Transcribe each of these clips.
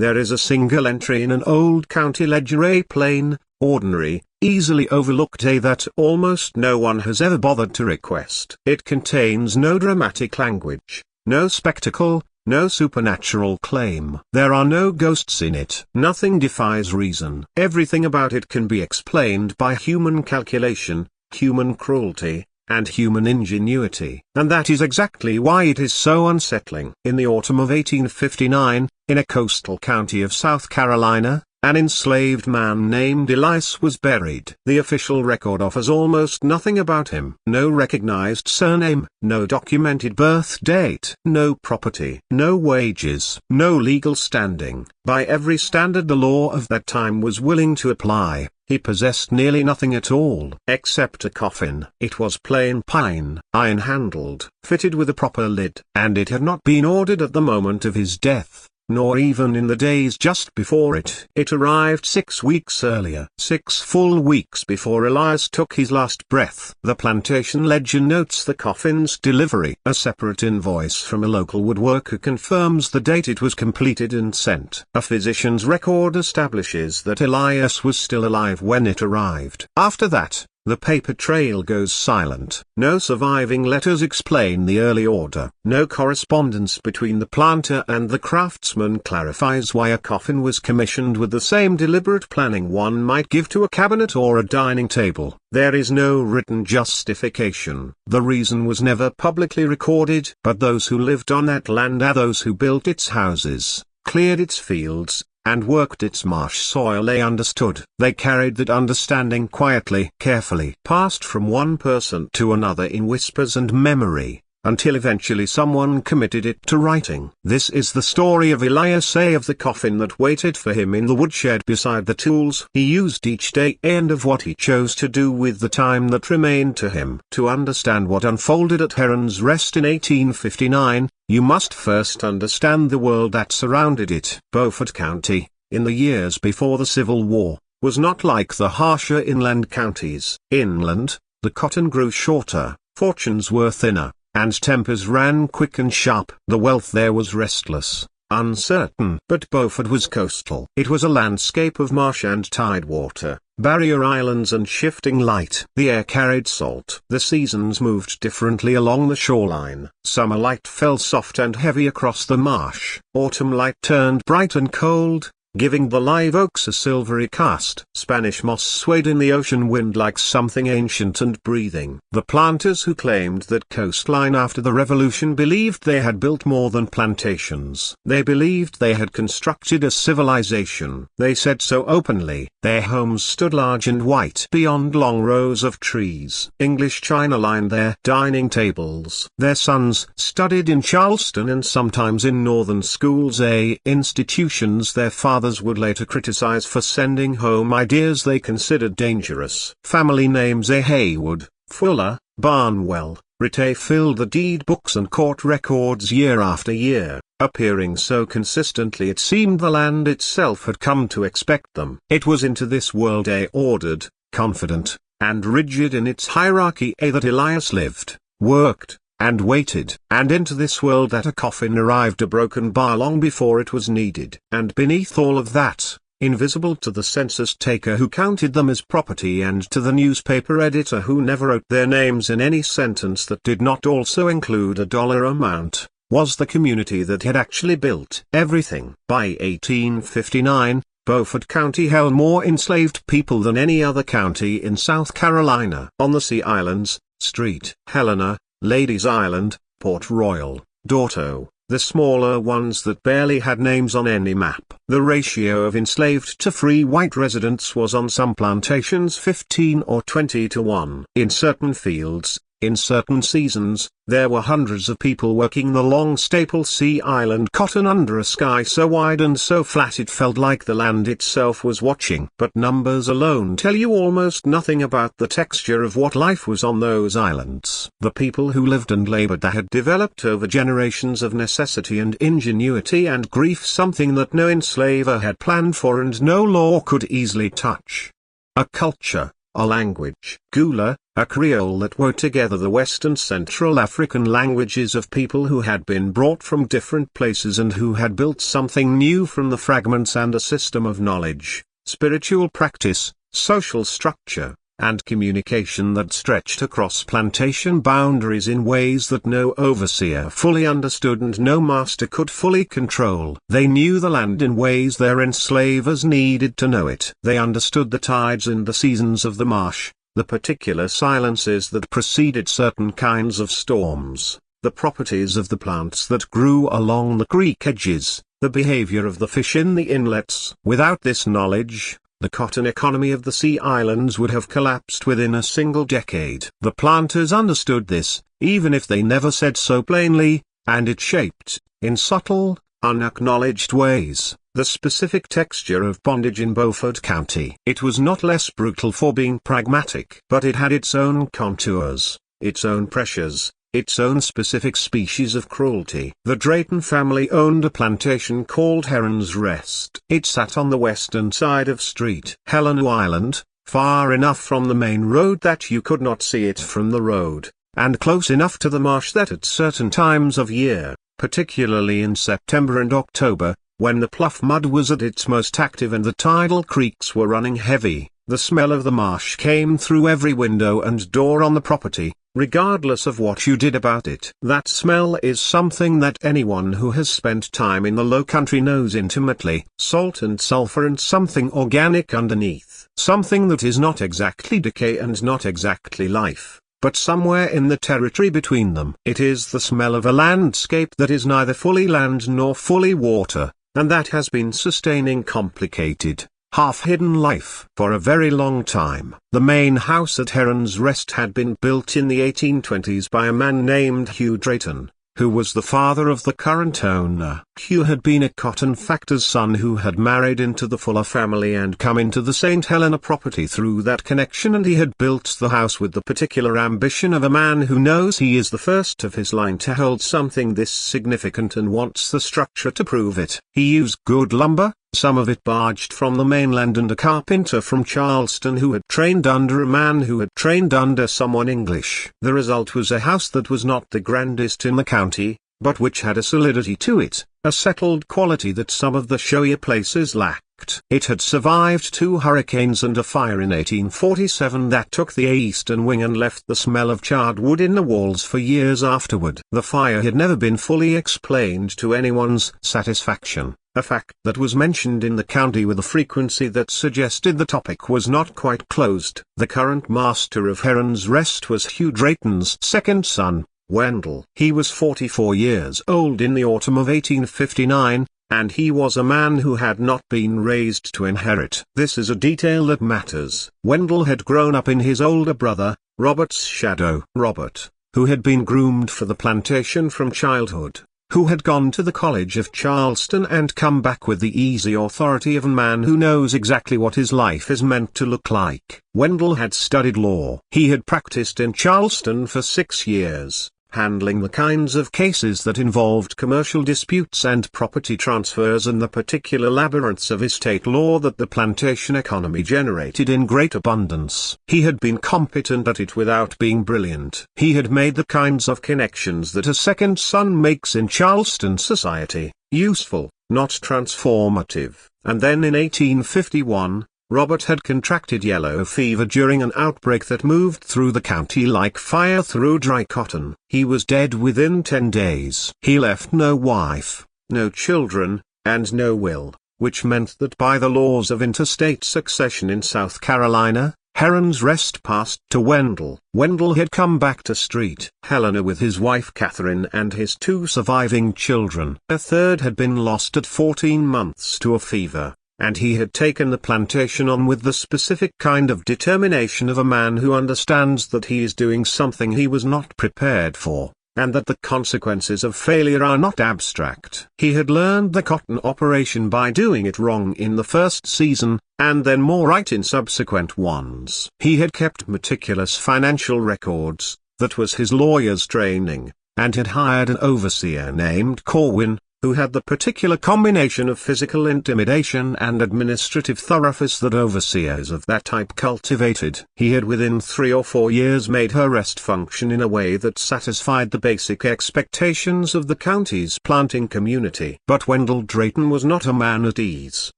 There is a single entry in an old county ledger, a plain, ordinary, easily overlooked day that almost no one has ever bothered to request. It contains no dramatic language, no spectacle, no supernatural claim. There are no ghosts in it. Nothing defies reason. Everything about it can be explained by human calculation, human cruelty, and human ingenuity. And that is exactly why it is so unsettling. In the autumn of 1859, in a coastal county of South Carolina, an enslaved man named Elias was buried. The official record offers almost nothing about him. No recognized surname, no documented birth date, no property, no wages, no legal standing. By every standard the law of that time was willing to apply, he possessed nearly nothing at all, except a coffin. It was plain pine, iron-handled, fitted with a proper lid, and it had not been ordered at the moment of his death, nor even in the days just before it. It arrived 6 weeks earlier, 6 full weeks before Elias took his last breath. The plantation ledger notes the coffin's delivery. A separate invoice from a local woodworker confirms the date it was completed and sent. A physician's record establishes that Elias was still alive when it arrived. After that, the paper trail goes silent. No surviving letters explain the early order. No correspondence between the planter and the craftsman clarifies why a coffin was commissioned with the same deliberate planning one might give to a cabinet or a dining table. There is no written justification. The reason was never publicly recorded. But those who lived on that land are those who built its houses, cleared its fields, and worked its marsh soil. They understood. They carried that understanding quietly, carefully, passed from one person to another in whispers and memory, until eventually someone committed it to writing. This is the story of Elias A. of the coffin that waited for him in the woodshed beside the tools he used each day, and of what he chose to do with the time that remained to him. To understand what unfolded at Heron's Rest in 1859, you must first understand the world that surrounded it. Beaufort County, in the years before the Civil War, was not like the harsher inland counties. Inland, the cotton grew shorter, fortunes were thinner, and tempers ran quick and sharp. The wealth there was restless, uncertain. But Beaufort was coastal. It was a landscape of marsh and tidewater, barrier islands and shifting light. The air carried salt. The seasons moved differently along the shoreline. Summer light fell soft and heavy across the marsh. Autumn light turned bright and cold, giving the live oaks a silvery cast. Spanish moss swayed in the ocean wind like something ancient and breathing. The planters who claimed that coastline after the Revolution believed they had built more than plantations. They believed they had constructed a civilization. They said so openly. Their homes stood large and white beyond long rows of trees. English china lined their dining tables. Their sons studied in Charleston and sometimes in northern schools, institutions their fathers would later criticize for sending home ideas they considered dangerous. Family names A. Haywood, Fuller, Barnwell, Rattay filled the deed books and court records year after year, appearing so consistently it seemed the land itself had come to expect them. It was into this world ordered, confident, and rigid in its hierarchy that Elias lived, worked, and waited. And into this world that a coffin arrived, a broken bar long before it was needed. And beneath all of that, invisible to the census taker who counted them as property and to the newspaper editor who never wrote their names in any sentence that did not also include a dollar amount, was the community that had actually built everything. By 1859, Beaufort County held more enslaved people than any other county in South Carolina. On the Sea Islands, St. Helena, Ladies Island, Port Royal, Dorto, the smaller ones that barely had names on any map, the ratio of enslaved to free white residents was on some plantations 15 or 20 to 1. In certain fields, in certain seasons, there were hundreds of people working the long staple Sea Island cotton under a sky so wide and so flat it felt like the land itself was watching. But numbers alone tell you almost nothing about the texture of what life was on those islands. The people who lived and labored there had developed over generations of necessity and ingenuity and grief, something that no enslaver had planned for and no law could easily touch. A culture, a language. Gula, a Creole that wove together the West and Central African languages of people who had been brought from different places and who had built something new from the fragments, and a system of knowledge, spiritual practice, social structure, and communication that stretched across plantation boundaries in ways that no overseer fully understood and no master could fully control. They knew the land in ways their enslavers needed to know it. They understood the tides and the seasons of the marsh, the particular silences that preceded certain kinds of storms, the properties of the plants that grew along the creek edges, the behavior of the fish in the inlets. Without this knowledge, the cotton economy of the Sea Islands would have collapsed within a single decade. The planters understood this, even if they never said so plainly, and it shaped, in subtle, unacknowledged ways, the specific texture of bondage in Beaufort County. It was not less brutal for being pragmatic, but it had its own contours, its own pressures, its own specific species of cruelty. The Drayton family owned a plantation called Heron's Rest. It sat on the western side of St. Helena Island, far enough from the main road that you could not see it from the road, and close enough to the marsh that at certain times of year, particularly in September and October, when the Plough mud was at its most active and the tidal creeks were running heavy, the smell of the marsh came through every window and door on the property, regardless of what you did about it. That smell is something that anyone who has spent time in the low country knows intimately. Salt and sulfur and something organic underneath. Something that is not exactly decay and not exactly life, but somewhere in the territory between them. It is the smell of a landscape that is neither fully land nor fully water, and that has been sustaining complicated, half-hidden life for a very long time. The main house at Heron's Rest had been built in the 1820s by a man named Hugh Drayton, who was the father of the current owner. Hugh had been a cotton factor's son who had married into the Fuller family and come into the St. Helena property through that connection, and he had built the house with the particular ambition of a man who knows he is the first of his line to hold something this significant and wants the structure to prove it. He used good lumber, some of it barged from the mainland, and a carpenter from Charleston who had trained under a man who had trained under someone English. The result was a house that was not the grandest in the county, but which had a solidity to it, a settled quality that some of the showier places lacked. It had survived 2 hurricanes and a fire in 1847 that took the eastern wing and left the smell of charred wood in the walls for years afterward. The fire had never been fully explained to anyone's satisfaction, a fact that was mentioned in the county with a frequency that suggested the topic was not quite closed. The current master of Heron's Rest was Hugh Drayton's second son, Wendell. He was 44 years old in the autumn of 1859, and he was a man who had not been raised to inherit. This is a detail that matters. Wendell had grown up in his older brother, Robert's shadow. Robert, who had been groomed for the plantation from childhood, who had gone to the College of Charleston and come back with the easy authority of a man who knows exactly what his life is meant to look like. Wendell had studied law. He had practiced in Charleston for 6 years, handling the kinds of cases that involved commercial disputes and property transfers and the particular labyrinths of estate law that the plantation economy generated in great abundance. He had been competent at it without being brilliant. He had made the kinds of connections that a second son makes in Charleston society, useful, not transformative. And then in 1851, Robert had contracted yellow fever during an outbreak that moved through the county like fire through dry cotton. He was dead within 10 days. He left no wife, no children, and no will, which meant that by the laws of interstate succession in South Carolina, Heron's Rest passed to Wendell. Wendell had come back to St. Helena with his wife Catherine and his 2 surviving children. A third had been lost at 14 months to a fever, and he had taken the plantation on with the specific kind of determination of a man who understands that he is doing something he was not prepared for, and that the consequences of failure are not abstract. He had learned the cotton operation by doing it wrong in the first season, and then more right in subsequent ones. He had kept meticulous financial records, that was his lawyer's training, and had hired an overseer named Corwin, who had the particular combination of physical intimidation and administrative thoroughness that overseers of that type cultivated. He had within 3 or 4 years made her rest function in a way that satisfied the basic expectations of the county's planting community. But Wendell Drayton was not a man at ease.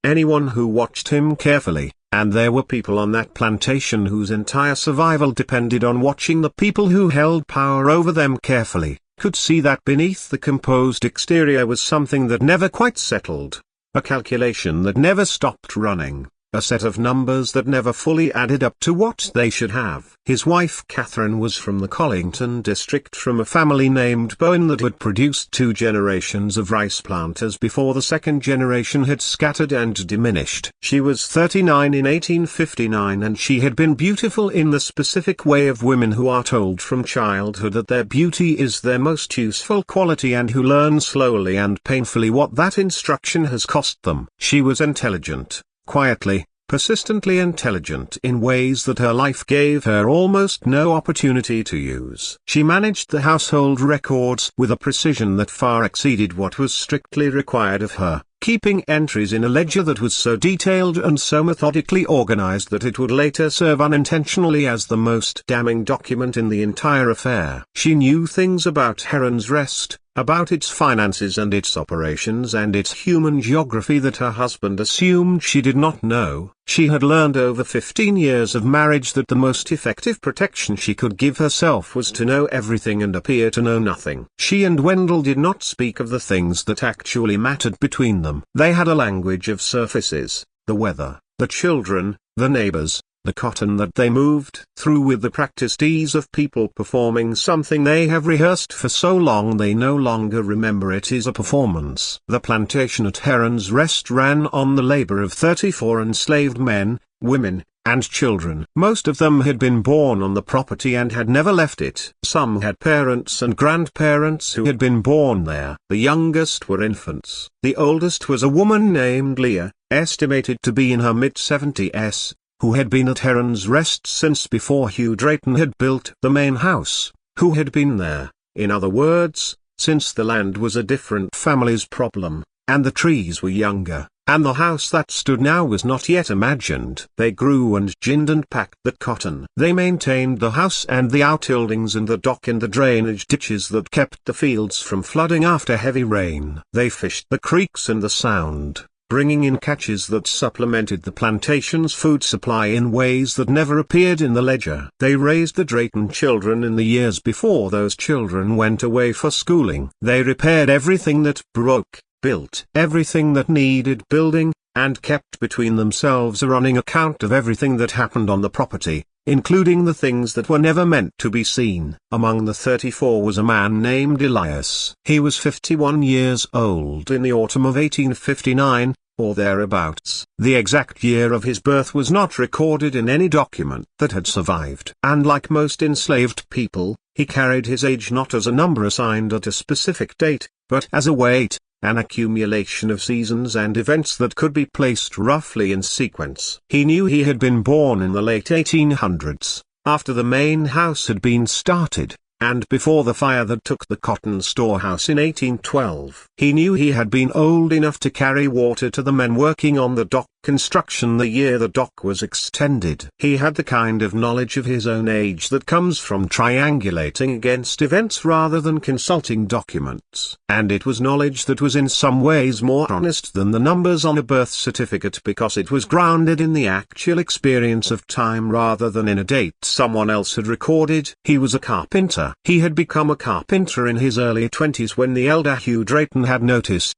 Anyone who watched him carefully, and there were people on that plantation whose entire survival depended on watching the people who held power over them carefully, could see that beneath the composed exterior was something that never quite settled, a calculation that never stopped running, a set of numbers that never fully added up to what they should have. His wife Catherine was from the Collington district, from a family named Bowen that had produced 2 generations of rice planters before the second generation had scattered and diminished. She was 39 in 1859, and she had been beautiful in the specific way of women who are told from childhood that their beauty is their most useful quality and who learn slowly and painfully what that instruction has cost them. She was intelligent, quietly, persistently intelligent in ways that her life gave her almost no opportunity to use. She managed the household records with a precision that far exceeded what was strictly required of her, keeping entries in a ledger that was so detailed and so methodically organized that it would later serve unintentionally as the most damning document in the entire affair. She knew things about Heron's Rest, about its finances and its operations and its human geography that her husband assumed she did not know. She had learned over 15 years of marriage that the most effective protection she could give herself was to know everything and appear to know nothing. She and Wendell did not speak of the things that actually mattered between them. They had a language of surfaces: the weather, the children, the neighbors, the cotton that they moved through, with the practiced ease of people performing something they have rehearsed for so long they no longer remember it is a performance. The plantation at Heron's Rest ran on the labor of 34 enslaved men, women, and children. Most of them had been born on the property and had never left it. Some had parents and grandparents who had been born there. The youngest were infants. The oldest was a woman named Leah, estimated to be in her mid-70s, who had been at Heron's Rest since before Hugh Drayton had built the main house, who had been there, in other words, since the land was a different family's problem, and the trees were younger, and the house that stood now was not yet imagined. They grew and ginned and packed the cotton. They maintained the house and the outbuildings and the dock and the drainage ditches that kept the fields from flooding after heavy rain. They fished the creeks and the sound, bringing in catches that supplemented the plantation's food supply in ways that never appeared in the ledger. They raised the Drayton children in the years before those children went away for schooling. They repaired everything that broke, built everything that needed building, and kept between themselves a running account of everything that happened on the property, including the things that were never meant to be seen. Among the 34 was a man named Elias. He was 51 years old in the autumn of 1859, or thereabouts. The exact year of his birth was not recorded in any document that had survived. And like most enslaved people, he carried his age not as a number assigned at a specific date, but as a weight, an accumulation of seasons and events that could be placed roughly in sequence. He knew he had been born in the late 1800s, after the main house had been started, and before the fire that took the cotton storehouse in 1812. He knew he had been old enough to carry water to the men working on the dock construction the year the dock was extended. He had the kind of knowledge of his own age that comes from triangulating against events rather than consulting documents. And it was knowledge that was in some ways more honest than the numbers on a birth certificate, because it was grounded in the actual experience of time rather than in a date someone else had recorded. He was a carpenter. He had become a carpenter in his early 20s when the elder Hugh Drayton had noticed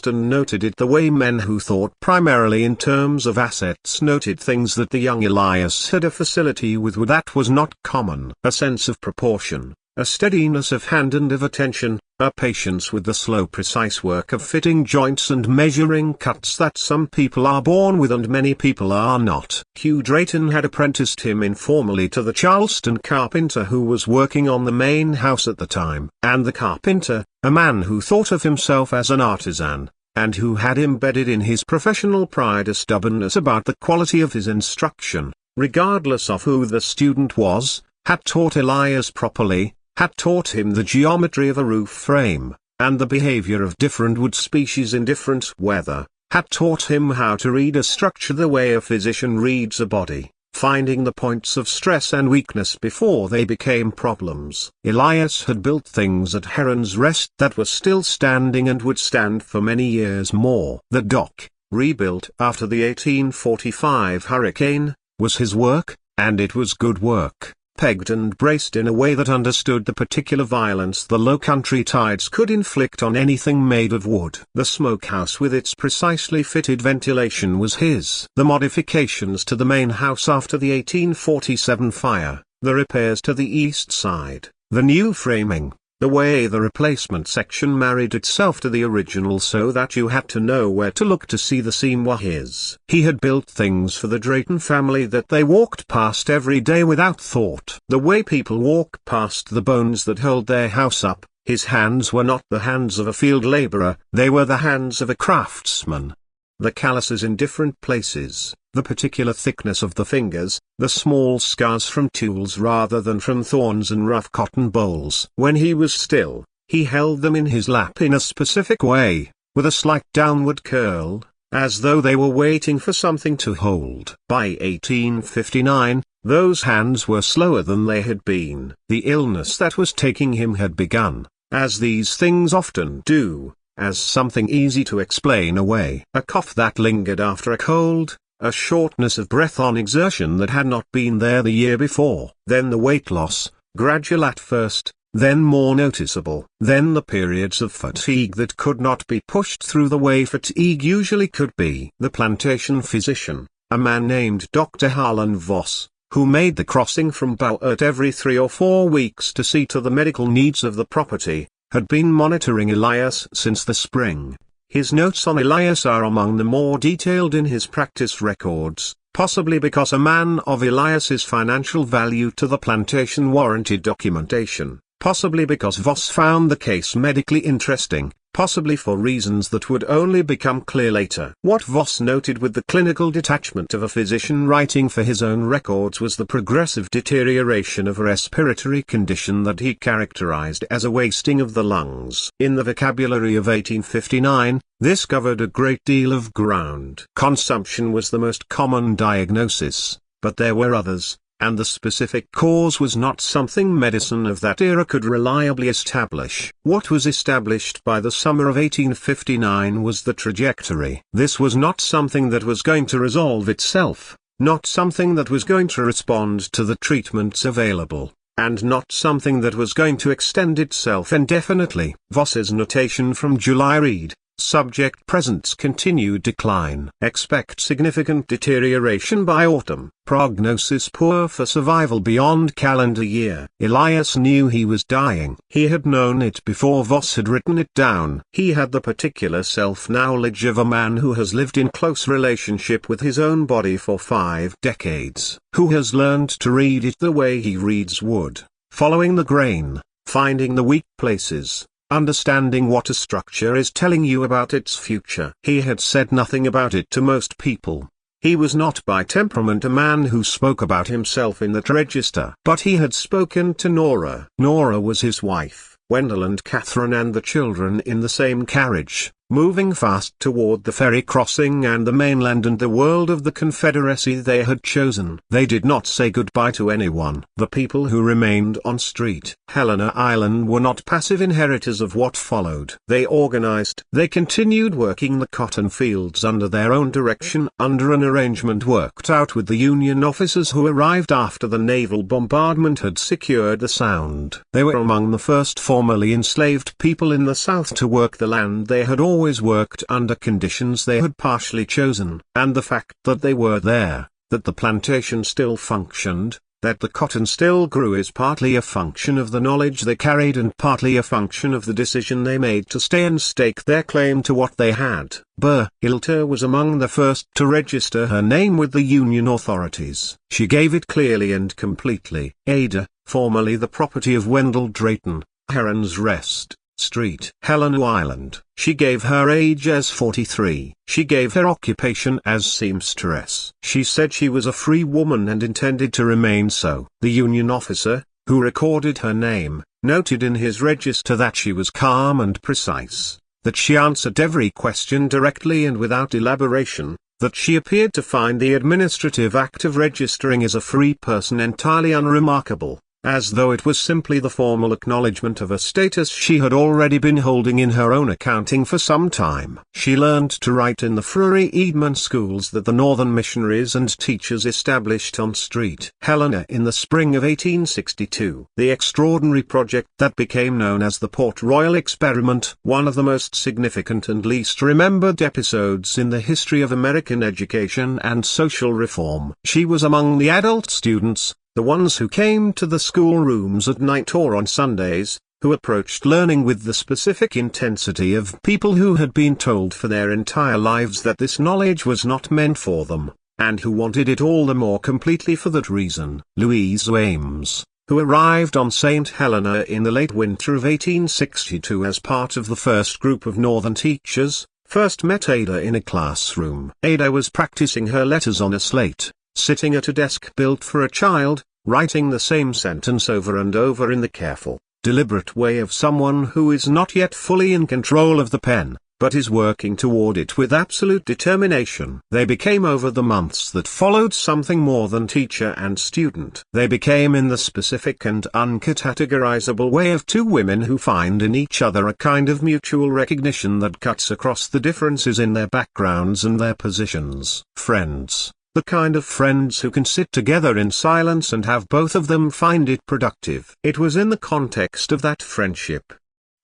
and noted it the way men who thought primarily in terms of assets noted things that the young Elias had a facility with. That was not common. A sense of proportion, a steadiness of hand and of attention, a patience with the slow precise work of fitting joints and measuring cuts that some people are born with and many people are not. Hugh Drayton had apprenticed him informally to the Charleston carpenter who was working on the main house at the time. And the carpenter, a man who thought of himself as an artisan, and who had embedded in his professional pride a stubbornness about the quality of his instruction, regardless of who the student was, had taught Elias properly, had taught him the geometry of a roof frame, and the behavior of different wood species in different weather, had taught him how to read a structure the way a physician reads a body, finding the points of stress and weakness before they became problems. Elias had built things at Heron's Rest that were still standing and would stand for many years more. The dock, rebuilt after the 1845 hurricane, was his work, and it was good work, pegged and braced in a way that understood the particular violence the low country tides could inflict on anything made of wood. The smokehouse with its precisely fitted ventilation was his. The modifications to the main house after the 1847 fire, the repairs to the east side, the new framing, the way the replacement section married itself to the original so that you had to know where to look to see the seam were his. He had built things for the Drayton family that they walked past every day without thought. The way people walk past the bones that hold their house up, his hands were not the hands of a field laborer, they were the hands of a craftsman. The calluses in different places, the particular thickness of the fingers, the small scars from tools rather than from thorns and rough cotton bolls. When he was still, he held them in his lap in a specific way, with a slight downward curl, as though they were waiting for something to hold. By 1859, those hands were slower than they had been. The illness that was taking him had begun, as these things often do, as something easy to explain away. A cough that lingered after a cold, a shortness of breath on exertion that had not been there the year before. Then the weight loss, gradual at first, then more noticeable. Then the periods of fatigue that could not be pushed through the way fatigue usually could be. The plantation physician, a man named Dr. Harlan Voss, who made the crossing from Bowert every 3 or 4 weeks to see to the medical needs of the property, had been monitoring Elias since the spring. His notes on Elias are among the more detailed in his practice records, possibly because a man of Elias's financial value to the plantation warranted documentation, possibly because Voss found the case medically interesting, possibly for reasons that would only become clear later. What Voss noted with the clinical detachment of a physician writing for his own records was the progressive deterioration of a respiratory condition that he characterized as a wasting of the lungs. In the vocabulary of 1859, this covered a great deal of ground. Consumption was the most common diagnosis, but there were others, and the specific cause was not something medicine of that era could reliably establish. What was established by the summer of 1859 was the trajectory. This was not something that was going to resolve itself, not something that was going to respond to the treatments available, and not something that was going to extend itself indefinitely. Voss's notation from July read, subject presents continued decline. Expect significant deterioration by autumn. Prognosis poor for survival beyond calendar year. Elias knew he was dying. He had known it before Voss had written it down. He had the particular self-knowledge of a man who has lived in close relationship with his own body for 5 decades, who has learned to read it the way he reads wood, following the grain, finding the weak places, understanding what a structure is telling you about its future. He had said nothing about it to most people. He was not by temperament a man who spoke about himself in that register. But he had spoken to Nora. Nora was his wife, Wendell and Catherine and the children in the same carriage, moving fast toward the ferry crossing and the mainland and the world of the Confederacy they had chosen. They did not say goodbye to anyone. The people who remained on Street Helena Island were not passive inheritors of what followed. They organized. They continued working the cotton fields under their own direction, under an arrangement worked out with the Union officers who arrived after the naval bombardment had secured the Sound. They were among the first formerly enslaved people in the South to work the land they had always worked under conditions they had partially chosen. And the fact that they were there, that the plantation still functioned, that the cotton still grew is partly a function of the knowledge they carried and partly a function of the decision they made to stay and stake their claim to what they had. Burr Ilter was among the first to register her name with the Union authorities. She gave it clearly and completely. Ada, formerly the property of Wendell Drayton, Heron's Rest, Street Helena Island. She gave her age as 43. She gave her occupation as seamstress. She said she was a free woman and intended to remain so. The Union officer, who recorded her name, noted in his register that she was calm and precise, that she answered every question directly and without elaboration, that she appeared to find the administrative act of registering as a free person entirely unremarkable, as though it was simply the formal acknowledgement of a status she had already been holding in her own accounting for some time. She learned to write in the Frury Eedman schools that the Northern missionaries and teachers established on Street Helena in the spring of 1862. The extraordinary project that became known as the Port Royal Experiment, one of the most significant and least remembered episodes in the history of American education and social reform. She was among the adult students, the ones who came to the schoolrooms at night or on Sundays, who approached learning with the specific intensity of people who had been told for their entire lives that this knowledge was not meant for them, and who wanted it all the more completely for that reason. Louisa Ames, who arrived on St. Helena in the late winter of 1862 as part of the first group of Northern teachers, first met Ada in a classroom. Ada was practicing her letters on a slate, sitting at a desk built for a child, writing the same sentence over and over in the careful, deliberate way of someone who is not yet fully in control of the pen, but is working toward it with absolute determination. They became over the months that followed something more than teacher and student. They became in the specific and uncategorizable way of two women who find in each other a kind of mutual recognition that cuts across the differences in their backgrounds and their positions. Friends. The kind of friends who can sit together in silence and have both of them find it productive. It was in the context of that friendship,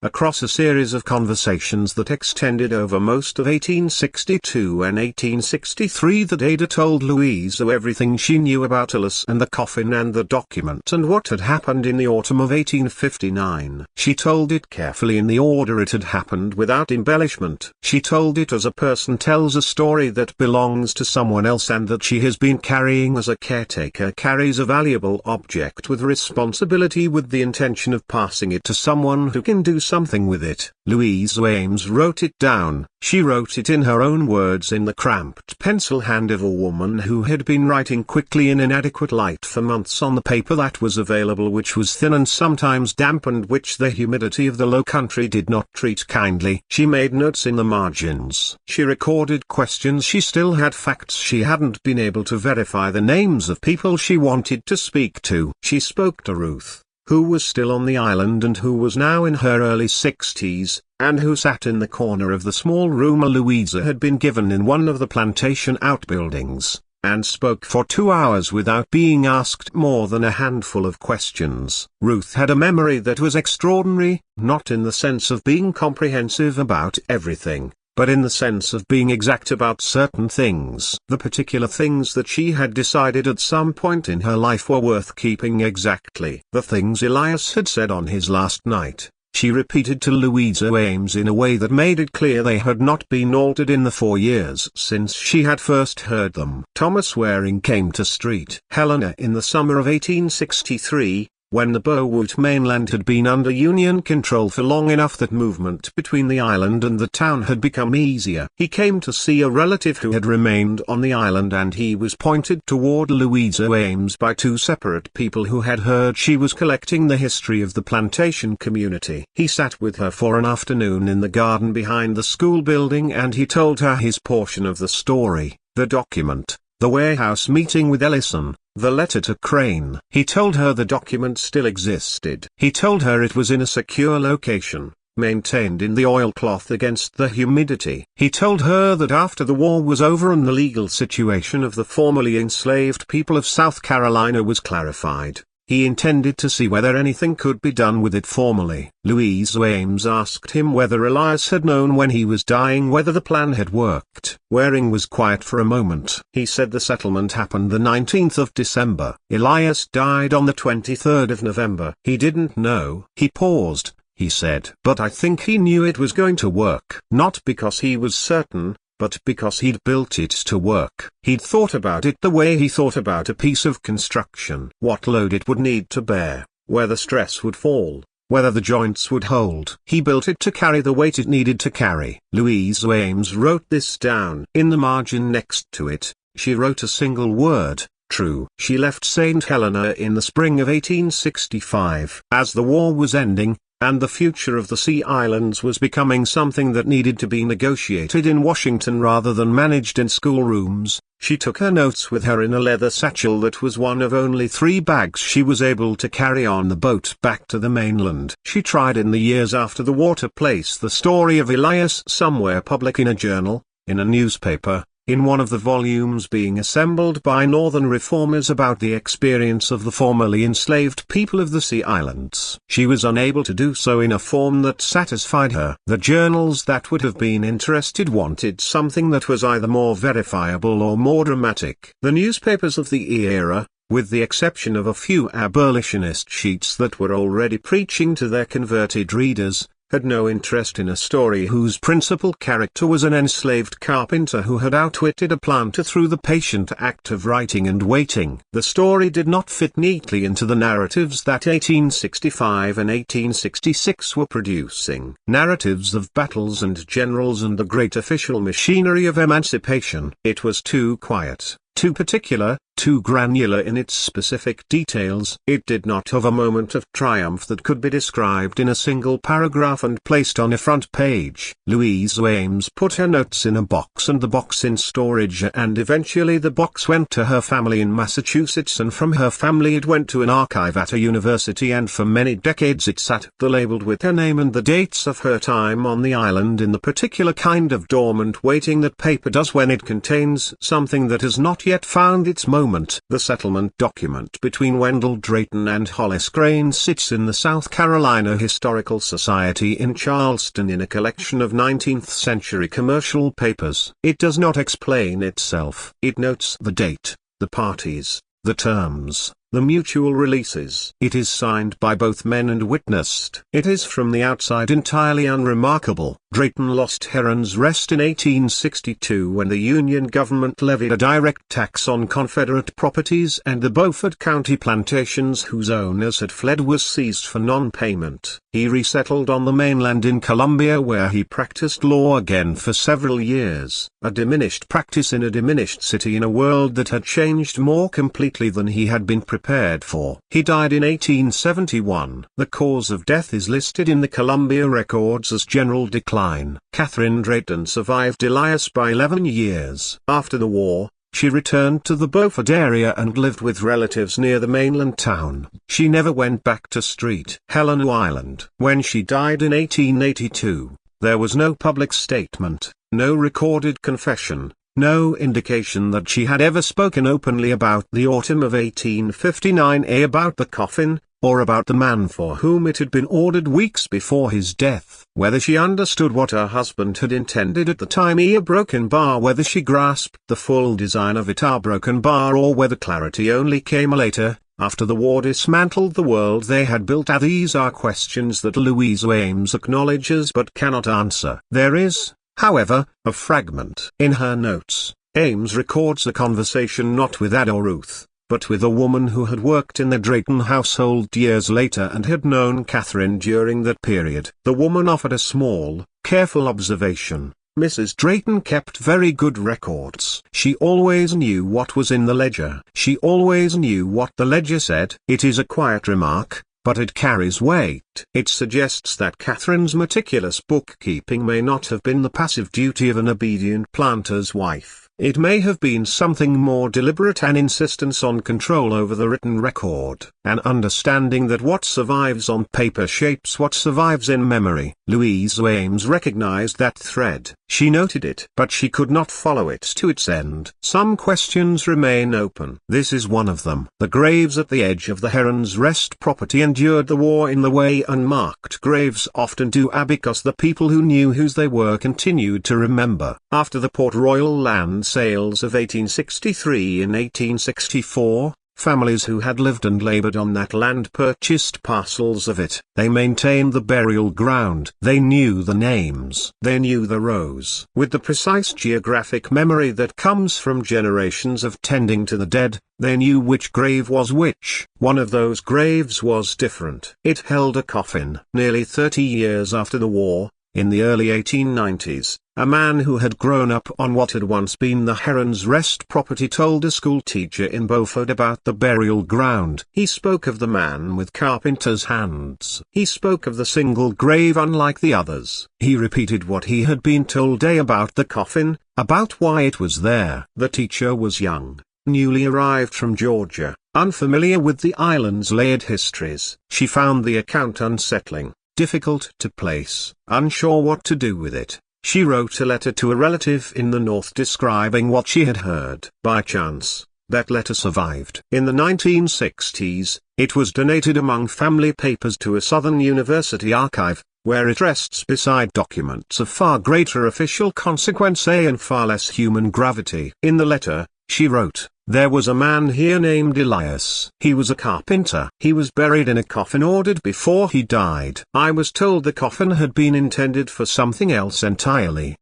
across a series of conversations that extended over most of 1862 and 1863, that Ada told Louisa everything she knew about Alice and the coffin and the document and what had happened in the autumn of 1859. She told it carefully in the order it had happened, without embellishment. She told it as a person tells a story that belongs to someone else and that she has been carrying as a caretaker carries a valuable object with responsibility, with the intention of passing it to someone who can do something with it. Louisa Ames wrote it down. She wrote it in her own words in the cramped pencil hand of a woman who had been writing quickly in inadequate light for months on the paper that was available, which was thin and sometimes damp and which the humidity of the low country did not treat kindly. She made notes in the margins. She recorded questions she still had, facts she hadn't been able to verify, the names of people she wanted to speak to. She spoke to Ruth, who was still on the island and who was now in her early 60s, and who sat in the corner of the small room Louisa had been given in one of the plantation outbuildings, and spoke for 2 hours without being asked more than a handful of questions. Ruth had a memory that was extraordinary, not in the sense of being comprehensive about everything, but in the sense of being exact about certain things. The particular things that she had decided at some point in her life were worth keeping exactly. The things Elias had said on his last night, she repeated to Louisa Ames in a way that made it clear they had not been altered in the 4 years since she had first heard them. Thomas Waring came to Street Helena in the summer of 1863, when the Bowood mainland had been under Union control for long enough that movement between the island and the town had become easier. He came to see a relative who had remained on the island, and he was pointed toward Louisa Ames by two separate people who had heard she was collecting the history of the plantation community. He sat with her for an afternoon in the garden behind the school building, and he told her his portion of the story, the document, the warehouse meeting with Ellison, the letter to Crane. He told her the document still existed. He told her it was in a secure location, maintained in the oilcloth against the humidity. He told her that after the war was over and the legal situation of the formerly enslaved people of South Carolina was clarified, he intended to see whether anything could be done with it formally. Louisa Ames asked him whether Elias had known when he was dying whether the plan had worked. Waring was quiet for a moment. He said the settlement happened the 19th of December. Elias died on the 23rd of November. He didn't know. He paused. He said, "But I think he knew it was going to work. Not because he was certain, but because he'd built it to work. He'd thought about it the way he thought about a piece of construction. What load it would need to bear, where the stress would fall, whether the joints would hold. He built it to carry the weight it needed to carry." Louisa Ames wrote this down. In the margin next to it, she wrote a single word, true. She left St. Helena in the spring of 1865. As the war was ending, and the future of the Sea Islands was becoming something that needed to be negotiated in Washington rather than managed in schoolrooms, she took her notes with her in a leather satchel that was one of only 3 bags she was able to carry on the boat back to the mainland. She tried in the years after the war to place the story of Elias somewhere public in a journal, in a newspaper, in one of the volumes being assembled by Northern reformers about the experience of the formerly enslaved people of the Sea Islands. She was unable to do so in a form that satisfied her. The journals that would have been interested wanted something that was either more verifiable or more dramatic. The newspapers of the era, with the exception of a few abolitionist sheets that were already preaching to their converted readers, had no interest in a story whose principal character was an enslaved carpenter who had outwitted a planter through the patient act of writing and waiting. The story did not fit neatly into the narratives that 1865 and 1866 were producing. Narratives of battles and generals and the great official machinery of emancipation. It was too quiet, too particular, too granular in its specific details. It did not have a moment of triumph that could be described in a single paragraph and placed on a front page. Louise Ames put her notes in a box and the box in storage, and eventually the box went to her family in Massachusetts, and from her family it went to an archive at a university, and for many decades it sat the labeled with her name and the dates of her time on the island in the particular kind of dormant waiting that paper does when it contains something that has not yet found its moment. The settlement document between Wendell Drayton and Hollis Crane sits in the South Carolina Historical Society in Charleston in a collection of 19th-century commercial papers. It does not explain itself. It notes the date, the parties, the terms, the mutual releases. It is signed by both men and witnessed. It is from the outside entirely unremarkable. Drayton lost Heron's Rest in 1862 when the Union government levied a direct tax on Confederate properties, and the Beaufort County plantations whose owners had fled was seized for non-payment. He resettled on the mainland in Columbia, where he practiced law again for several years. A diminished practice in a diminished city in a world that had changed more completely than he had been prepared for. He died in 1871. The cause of death is listed in the Columbia records as general decline. Catherine Drayton survived Elias by 11 years. After the war, she returned to the Beaufort area and lived with relatives near the mainland town. She never went back to St. Helena Island. When she died in 1882, there was no public statement, no recorded confession, no indication that she had ever spoken openly about the autumn of 1859, about the coffin, or about the man for whom it had been ordered weeks before his death. Whether she understood what her husband had intended at the time, a broken bar, whether she grasped the full design of it, a broken bar, or whether clarity only came later, after the war dismantled the world they had built, these are questions that Louise Ames acknowledges but cannot answer. There is, however, a fragment in her notes. Ames records a conversation not with Ada or Ruth, but with a woman who had worked in the Drayton household years later and had known Catherine during that period. The woman offered a small, careful observation. Mrs. Drayton kept very good records. She always knew what was in the ledger. She always knew what the ledger said. It is a quiet remark, but it carries weight. It suggests that Catherine's meticulous bookkeeping may not have been the passive duty of an obedient planter's wife. It may have been something more deliberate, an insistence on control over the written record, an understanding that what survives on paper shapes what survives in memory. Louise Ames recognized that thread. She noted it, but she could not follow it to its end. Some questions remain open. This is one of them. The graves at the edge of the Heron's Rest property endured the war in the way unmarked graves often do, because the people who knew whose they were continued to remember. After the Port Royal land sales of 1863 and 1864, families who had lived and labored on that land purchased parcels of it. They maintained the burial ground. They knew the names. They knew the rows. With the precise geographic memory that comes from generations of tending to the dead, they knew which grave was which. One of those graves was different. It held a coffin. Nearly 30 years after the war, In the early 1890s, a man who had grown up on what had once been the Heron's Rest property told a school teacher in Beaufort about the burial ground. He spoke of the man with carpenter's hands. He spoke of the single grave unlike the others. He repeated what he had been told day about the coffin, about why it was there. The teacher was young, newly arrived from Georgia, unfamiliar with the island's layered histories. She found the account unsettling, difficult to place, unsure what to do with it. She wrote a letter to a relative in the North describing what she had heard. By chance, that letter survived. In the 1960s, it was donated among family papers to a Southern University archive, where it rests beside documents of far greater official consequence and far less human gravity. In the letter, she wrote, "There was a man here named Elias. He was a carpenter. He was buried in a coffin ordered before he died. I was told the coffin had been intended for something else entirely.